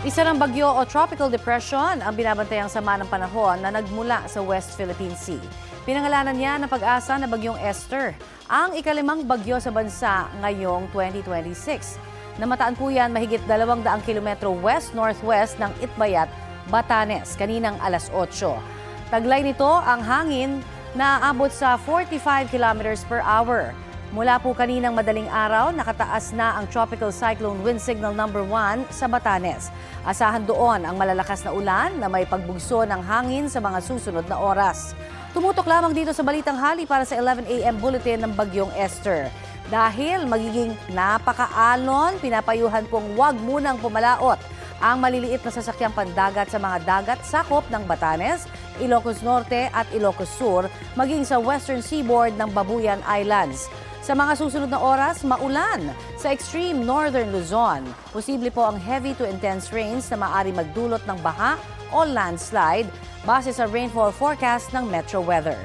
Isa ng bagyo o tropical depression ang binabantayang sama ng panahon na nagmula sa West Philippine Sea. Pinangalanan niya ng pag-asa na bagyong Esther, ang ikalimang bagyo sa bansa ngayong 2026. Namataan po yan mahigit 200 kilometro west-northwest ng Itbayat, Batanes, kaninang alas 8. Taglay nito ang hangin na aabot sa 45 kilometers per hour. Mula po kaninang madaling araw, nakataas na ang Tropical Cyclone Wind Signal number 1 sa Batanes. Asahan doon ang malalakas na ulan na may pagbugso ng hangin sa mga susunod na oras. Tumutok lamang dito sa Balitang Hali para sa 11 a.m. bulletin ng bagyong Esther. Dahil magiging napakaalon, pinapayuhan pong huwag munang pumalaot ang maliliit na sasakyang pandagat sa mga dagat sakop ng Batanes, Ilocos Norte at Ilocos Sur, maging sa western seaboard ng Babuyan Islands. Sa mga susunod na oras, maulan sa extreme northern Luzon. Posible po ang heavy to intense rains na maaari magdulot ng baha o landslide base sa rainfall forecast ng Metro Weather.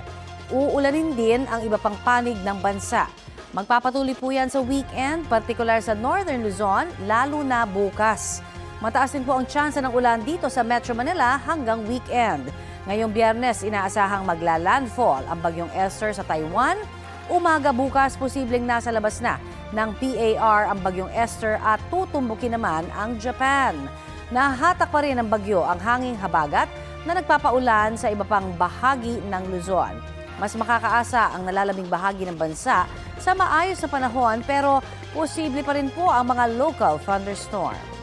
Uulanin din ang iba pang panig ng bansa. Magpapatuloy po yan sa weekend, partikular sa northern Luzon, lalo na bukas. Mataas din po ang tsansa ng ulan dito sa Metro Manila hanggang weekend. Ngayong Biyernes, inaasahang magla-landfall ang bagyong Esther sa Taiwan. Umaga bukas, posibleng nasa labas na ng PAR ang bagyong Esther at tutumbukin naman ang Japan. Nahatak pa rin ng bagyo ang hanging habagat na nagpapaulan sa iba pang bahagi ng Luzon. Mas makakaasa ang nalalamig bahagi ng bansa sa maayos na panahon pero posible pa rin po ang mga local thunderstorm.